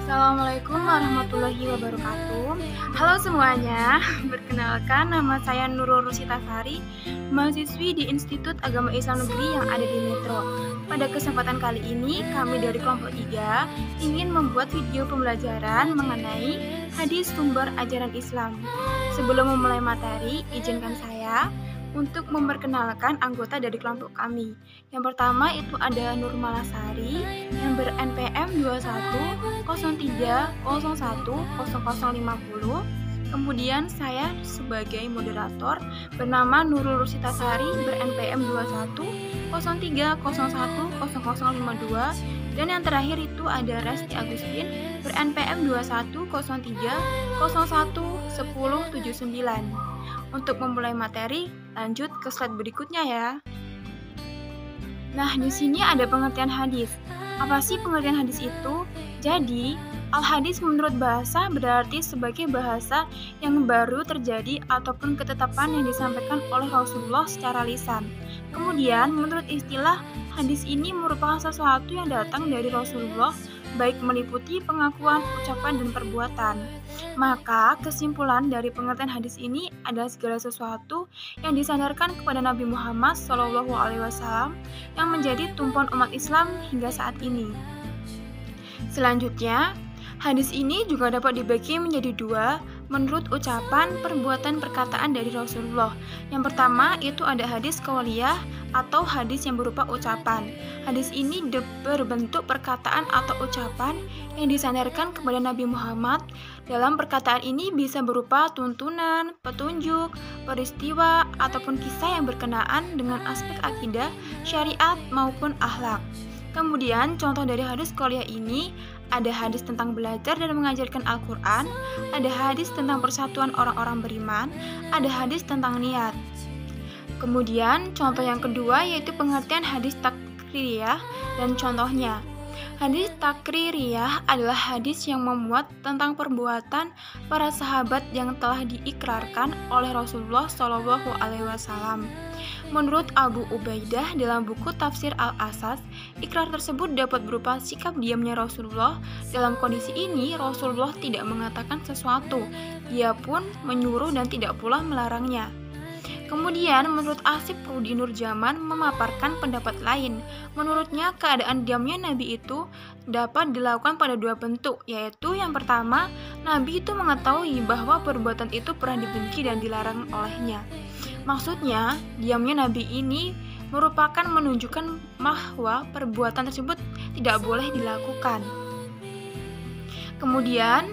Assalamualaikum warahmatullahi wabarakatuh. Halo semuanya, perkenalkan nama saya Nurul Rusitasari, mahasiswi di Institut Agama Islam Negeri yang ada di Metro. Pada kesempatan kali ini, kami dari kelompok 3 ingin membuat video pembelajaran mengenai hadis sumber ajaran Islam. Sebelum memulai materi, izinkan saya untuk memperkenalkan anggota dari kelompok kami. Yang pertama itu ada Nur Malasari yang ber-NPM 2103010050. Kemudian saya sebagai moderator bernama Nurul Rusitasari ber-NPM 2103010052. Dan yang terakhir itu ada Resti Agustin ber-NPM 2103011079. Untuk memulai materi, lanjut ke slide berikutnya ya. Nah, di sini ada pengertian hadis. Apa sih pengertian hadis itu? Jadi, al-hadis menurut bahasa berarti sebagai bahasa yang baru terjadi ataupun ketetapan yang disampaikan oleh Rasulullah secara lisan. Kemudian, menurut istilah, hadis ini merupakan sesuatu yang datang dari Rasulullah, baik meliputi pengakuan, ucapan, dan perbuatan. Maka, kesimpulan dari pengertian hadis ini adalah segala sesuatu yang disandarkan kepada Nabi Muhammad SAW yang menjadi tumpuan umat Islam hingga saat ini. Selanjutnya, hadis ini juga dapat dibagi menjadi dua menurut ucapan, perbuatan, perkataan dari Rasulullah. Yang pertama itu ada hadis qauliyah atau hadis yang berupa ucapan. Hadis ini berbentuk perkataan atau ucapan yang disandarkan kepada Nabi Muhammad. Dalam perkataan ini bisa berupa tuntunan, petunjuk, peristiwa, ataupun kisah yang berkenaan dengan aspek akidah, syariat, maupun akhlak. Kemudian contoh dari hadis qauliyah ini ada hadis tentang belajar dan mengajarkan Al-Quran, ada hadis tentang persatuan orang-orang beriman, ada hadis tentang niat. Kemudian contoh yang kedua yaitu pengertian hadis takririyah dan contohnya. Hadis takririyah adalah hadis yang memuat tentang perbuatan para sahabat yang telah diikrarkan oleh Rasulullah SAW. Menurut Abu Ubaidah dalam buku Tafsir Al-Asas, ikrar tersebut dapat berupa sikap diamnya Rasulullah. Dalam kondisi ini, Rasulullah tidak mengatakan sesuatu, dia pun menyuruh dan tidak pula melarangnya. Kemudian, menurut Asif Rudi Nurjaman memaparkan pendapat lain. Menurutnya, keadaan diamnya Nabi itu dapat dilakukan pada dua bentuk, yaitu yang pertama, Nabi itu mengetahui bahwa perbuatan itu pernah dibenci dan dilarang olehnya. Maksudnya, diamnya Nabi ini merupakan menunjukkan bahwa perbuatan tersebut tidak boleh dilakukan. Kemudian,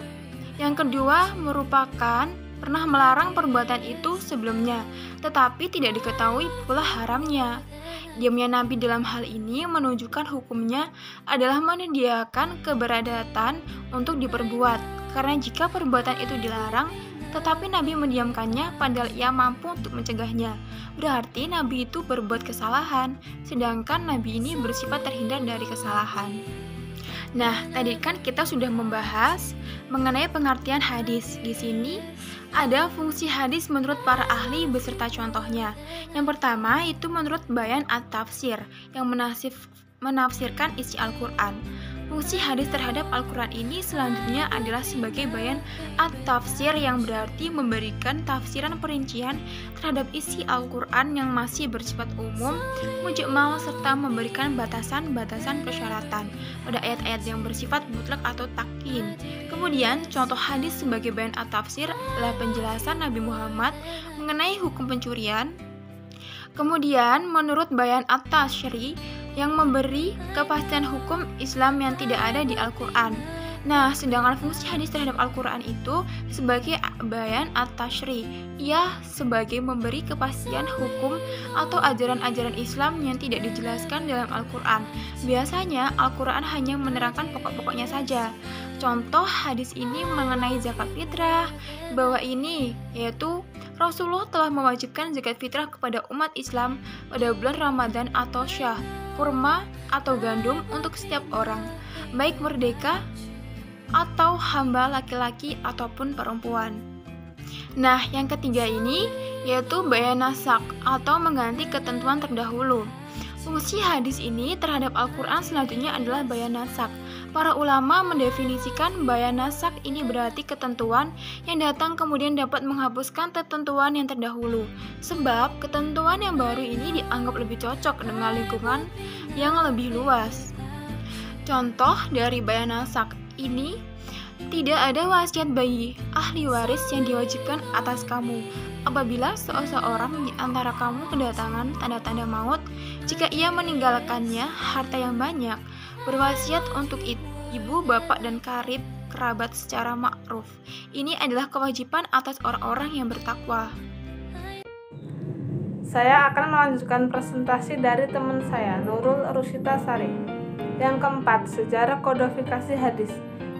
yang kedua merupakan pernah melarang perbuatan itu sebelumnya, tetapi tidak diketahui pula haramnya. Diamnya Nabi dalam hal ini menunjukkan hukumnya adalah menyediakan keberadaan untuk diperbuat, karena jika perbuatan itu dilarang, tetapi Nabi mendiamkannya padahal ia mampu untuk mencegahnya. Berarti Nabi itu berbuat kesalahan, sedangkan Nabi ini bersifat terhindar dari kesalahan. Nah, tadi kan kita sudah membahas mengenai pengertian hadis. Di sini ada fungsi hadis menurut para ahli beserta contohnya. Yang pertama itu menurut Bayan at-Tafsir yang menafsirkan isi Al-Quran. Fungsi hadis terhadap Al-Quran ini selanjutnya adalah sebagai bayan at-tafsir yang berarti memberikan tafsiran perincian terhadap isi Al-Quran yang masih bersifat umum, mujmal, serta memberikan batasan-batasan persyaratan pada ayat-ayat yang bersifat mutlak atau takin. Kemudian, contoh hadis sebagai bayan at-tafsir adalah penjelasan Nabi Muhammad mengenai hukum pencurian. Kemudian, menurut bayan at-tashri yang memberi kepastian hukum Islam yang tidak ada di Al-Quran. Nah, sedangkan fungsi hadis terhadap Al-Quran itu sebagai bayan at-tashri, ia sebagai memberi kepastian hukum atau ajaran-ajaran Islam yang tidak dijelaskan dalam Al-Quran. Biasanya Al-Quran hanya menerangkan pokok-pokoknya saja. Contoh hadis ini mengenai zakat fitrah, bahwa ini yaitu Rasulullah telah mewajibkan zakat fitrah kepada umat Islam pada bulan Ramadan atau Syah, kurma atau gandum untuk setiap orang, baik merdeka atau hamba laki-laki ataupun perempuan. Nah, yang ketiga ini yaitu bayan nasak atau mengganti ketentuan terdahulu. Fungsi hadis ini terhadap Al-Quran selanjutnya adalah bayan nasak. Para ulama mendefinisikan bayan nasak ini berarti ketentuan yang datang kemudian dapat menghapuskan ketentuan yang terdahulu. Sebab ketentuan yang baru ini dianggap lebih cocok dengan lingkungan yang lebih luas. Contoh dari bayan nasak ini, tidak ada wasiat bagi ahli waris yang diwajibkan atas kamu apabila seseorang di antara kamu kedatangan tanda-tanda maut, jika ia meninggalkannya harta yang banyak, berwasiat untuk ibu, bapak, dan karib kerabat secara ma'ruf. Ini adalah kewajiban atas orang-orang yang bertakwa. Saya akan melanjutkan presentasi dari teman saya, Nurul Rusyita Sari. Yang keempat, sejarah kodifikasi hadis.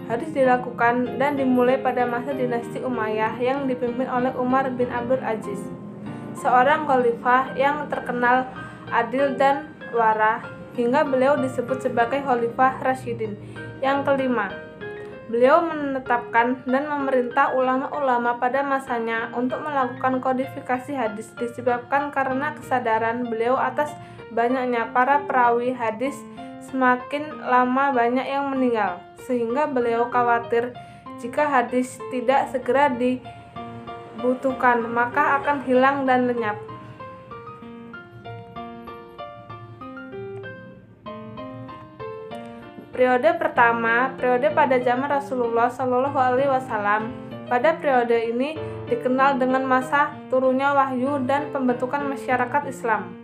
Hadis dilakukan dan dimulai pada masa dinasti Umayyah yang dipimpin oleh Umar bin Abdul Aziz, seorang khalifah yang terkenal adil dan wara, hingga beliau disebut sebagai Khalifah Rasyidin. Yang kelima, beliau menetapkan dan memerintah ulama-ulama pada masanya untuk melakukan kodifikasi hadis disebabkan karena kesadaran beliau atas banyaknya para perawi hadis. Semakin lama banyak yang meninggal, sehingga beliau khawatir jika hadis tidak segera dibutuhkan, maka akan hilang dan lenyap. Periode pertama, periode pada zaman Rasulullah Shallallahu Alaihi Wasallam. Pada periode ini dikenal dengan masa turunnya wahyu dan pembentukan masyarakat Islam.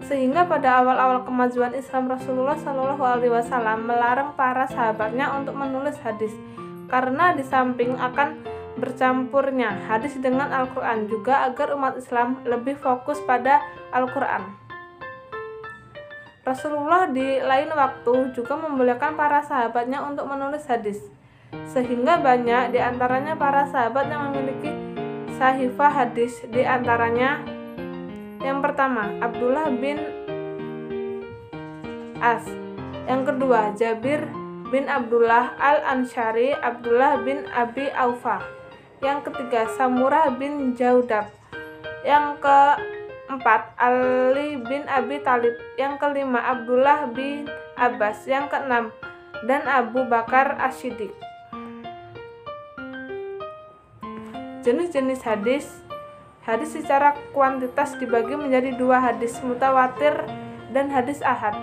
Sehingga pada awal-awal kemajuan Islam, Rasulullah Shallallahu Alaihi Wasallam melarang para sahabatnya untuk menulis hadis, karena di samping akan bercampurnya hadis dengan Al-Quran, juga agar umat Islam lebih fokus pada Al-Quran. Rasulullah di lain waktu juga membolehkan para sahabatnya untuk menulis hadis, sehingga banyak di antaranya para sahabat yang memiliki sahifah hadis, di antaranya yang pertama, Abdullah bin As. Yang kedua, Jabir bin Abdullah al-Ansyari, Abdullah bin Abi Aufa. Yang ketiga, Samurah bin Jaudab. Yang keempat, Ali bin Abi Talib. Yang kelima, Abdullah bin Abbas. Yang keenam, dan Abu Bakar As-Siddiq. Jenis-jenis hadis. Hadis secara kuantitas dibagi menjadi dua, hadis mutawatir dan hadis ahad.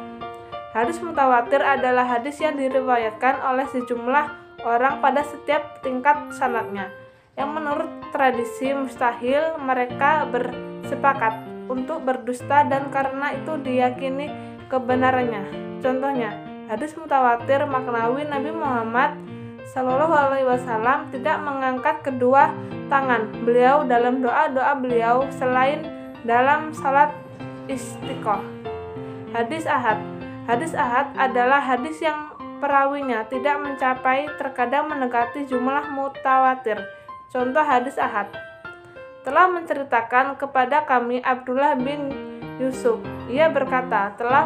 Hadis mutawatir adalah hadis yang diriwayatkan oleh sejumlah orang pada setiap tingkat sanadnya, yang menurut tradisi mustahil mereka bersepakat untuk berdusta dan karena itu diyakini kebenarannya. Contohnya, hadis mutawatir maknawi Nabi Muhammad Shallallahu Alaihi Wasallam tidak mengangkat kedua tangan beliau dalam doa-doa beliau selain dalam salat istiqoh. Hadis ahad. Hadis ahad adalah hadis yang perawinya tidak mencapai, terkadang mendekati jumlah mutawatir. Contoh hadis ahad: telah menceritakan kepada kami Abdullah bin Yusuf, ia berkata, telah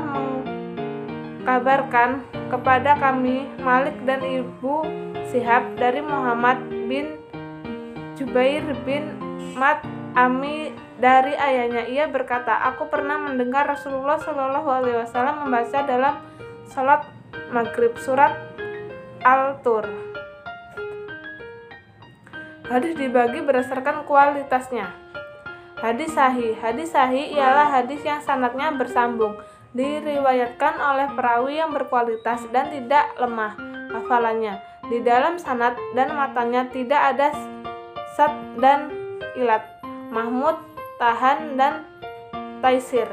mengkabarkan kepada kami Malik dan Ibu Syihab dari Muhammad bin Jubair bin Mat'ami dari ayahnya, ia berkata, aku pernah mendengar Rasulullah Shallallahu Alaihi Wasallam membaca dalam salat maghrib surat Al-Tur. Hadis dibagi berdasarkan kualitasnya. Hadis sahih. Hadis sahih ialah hadis yang sanadnya bersambung, diriwayatkan oleh perawi yang berkualitas dan tidak lemah hafalannya. Di dalam sanad dan matanya tidak ada sad dan ilat, mahmud, tahan, dan taisir.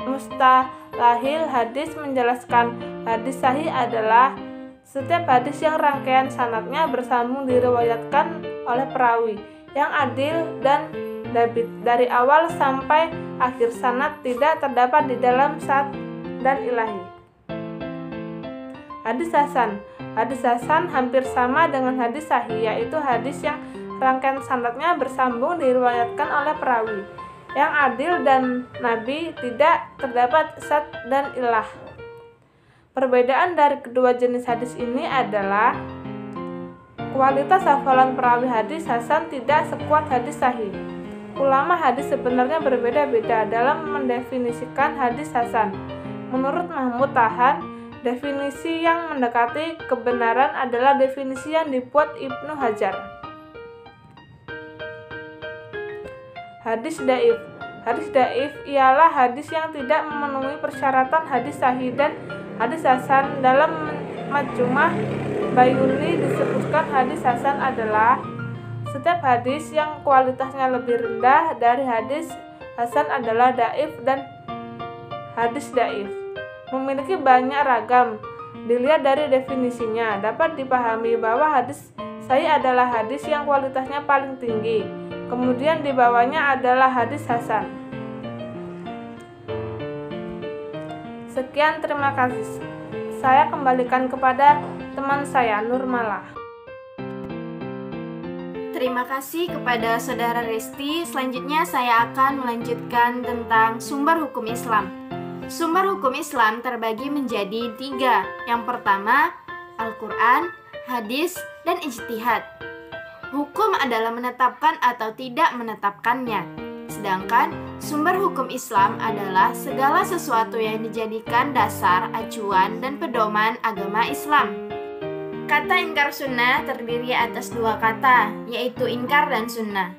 Mustalahil hadis menjelaskan hadis sahih adalah setiap hadis yang rangkaian sanadnya bersambung diriwayatkan oleh perawi yang adil dan dabit dari awal sampai akhir sanad tidak terdapat di dalam sad dan ilahi. Hadis hasan. Hadis hasan hampir sama dengan hadis sahih, yaitu hadis yang rangkaian sanadnya bersambung diriwayatkan oleh perawi yang adil dan nabi, tidak terdapat sad dan ilah. Perbedaan dari kedua jenis hadis ini adalah kualitas hafalan perawi hadis hasan tidak sekuat hadis sahih. Ulama hadis sebenarnya berbeda-beda dalam mendefinisikan hadis hasan. Menurut Mahmud Tahan, definisi yang mendekati kebenaran adalah definisi yang dibuat Ibnu Hajar. Hadis dhaif. Hadis dhaif ialah hadis yang tidak memenuhi persyaratan hadis sahih dan hadis hasan. Dalam Majmah Bayuni disebutkan hadis hasan adalah setiap hadis yang kualitasnya lebih rendah dari hadis hasan adalah dhaif dan hadis dhaif. Memiliki banyak ragam. Dilihat dari definisinya, dapat dipahami bahwa hadis sahih adalah hadis yang kualitasnya paling tinggi. Kemudian di bawahnya adalah hadis hasan. Sekian, terima kasih. Saya kembalikan kepada teman saya, Nurmalah. Terima kasih kepada Saudara Resti. Selanjutnya saya akan melanjutkan tentang sumber hukum Islam. Sumber hukum Islam terbagi menjadi 3. Yang pertama, Al-Quran, hadis, dan ijtihad. Hukum adalah menetapkan atau tidak menetapkannya. Sedangkan sumber hukum Islam adalah segala sesuatu yang dijadikan dasar, acuan, dan pedoman agama Islam. Kata ingkar sunnah terdiri atas 2 kata, yaitu ingkar dan sunnah.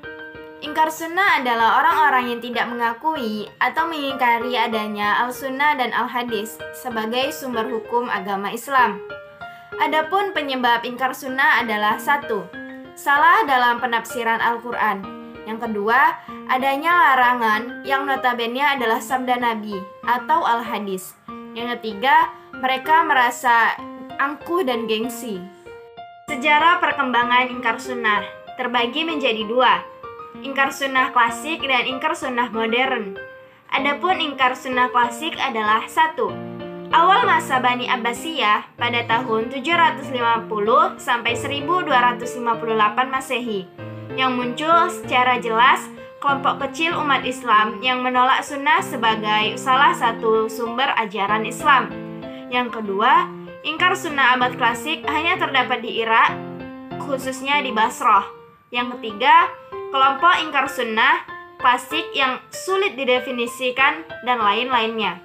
Ingkar sunnah adalah orang-orang yang tidak mengakui atau mengingkari adanya al-sunnah dan al-hadis sebagai sumber hukum agama Islam. Adapun penyebab ingkar sunnah adalah 1. Salah dalam penafsiran Al-Quran. Yang kedua, adanya larangan yang notabene adalah sabda Nabi atau al-hadis. Yang ketiga, mereka merasa angkuh dan gengsi. Sejarah perkembangan ingkar sunnah terbagi menjadi 2. Ingkar sunnah klasik dan ingkar sunnah modern. Adapun ingkar sunnah klasik adalah 1. Awal masa Bani Abbasiyah pada tahun 750 sampai 1258 Masehi, yang muncul secara jelas kelompok kecil umat Islam yang menolak sunnah sebagai salah satu sumber ajaran Islam. Yang kedua, ingkar sunnah abad klasik hanya terdapat di Irak, khususnya di Basrah. Yang ketiga, kelompok ingkar sunnah klasik yang sulit didefinisikan dan lain-lainnya.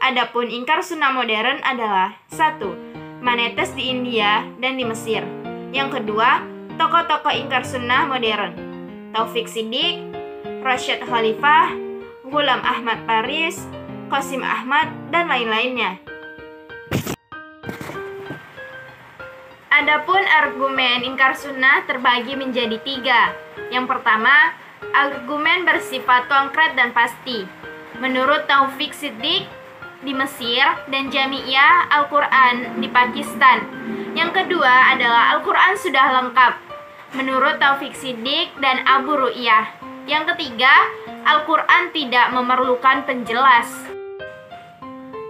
Adapun ingkar sunnah modern adalah 1. Manetes di India dan di Mesir. Yang kedua, tokoh-tokoh ingkar sunnah modern, Taufik Siddiq, Rasyid Khalifah, Ghulam Ahmad Paris, Qasim Ahmad, dan lain-lainnya. Adapun argumen ingkar sunnah terbagi menjadi 3. Yang pertama, argumen bersifat konkret dan pasti. Menurut Taufik Siddiq di Mesir dan Jami'iyah Al-Quran di Pakistan. Yang kedua adalah Al-Quran sudah lengkap. Menurut Taufik Siddiq dan Abu Ru'yah. Yang ketiga, Al-Quran tidak memerlukan penjelas.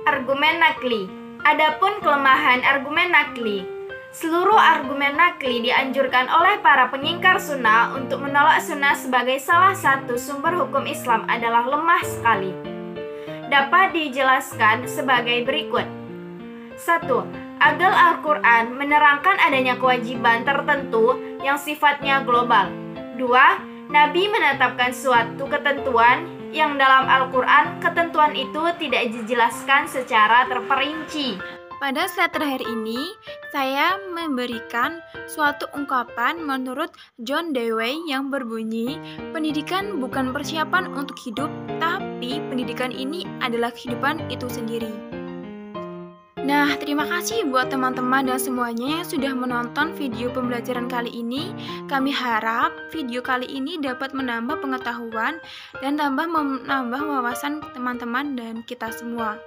Argumen nakli. Adapun kelemahan argumen nakli. Seluruh argumen nakli dianjurkan oleh para pengingkar sunnah untuk menolak sunnah sebagai salah satu sumber hukum Islam adalah lemah sekali. Dapat dijelaskan sebagai berikut. 1. Agal Al-Quran menerangkan adanya kewajiban tertentu yang sifatnya global. 2. Nabi menetapkan suatu ketentuan yang dalam Al-Quran ketentuan itu tidak dijelaskan secara terperinci. Pada slide terakhir ini, saya memberikan suatu ungkapan menurut John Dewey yang berbunyi, pendidikan bukan persiapan untuk hidup, tapi pendidikan ini adalah kehidupan itu sendiri. Nah, terima kasih buat teman-teman dan semuanya yang sudah menonton video pembelajaran kali ini. Kami harap video kali ini dapat menambah pengetahuan dan menambah wawasan teman-teman dan kita semua.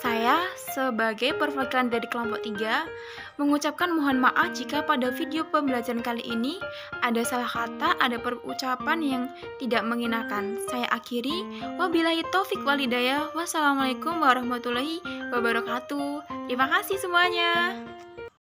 Saya sebagai perwakilan dari kelompok 3 mengucapkan mohon maaf jika pada video pembelajaran kali ini ada salah kata, ada perucapan yang tidak mengenakan. Saya akhiri, wabillahi taufik wal hidayah. Wassalamualaikum warahmatullahi wabarakatuh. Terima kasih semuanya.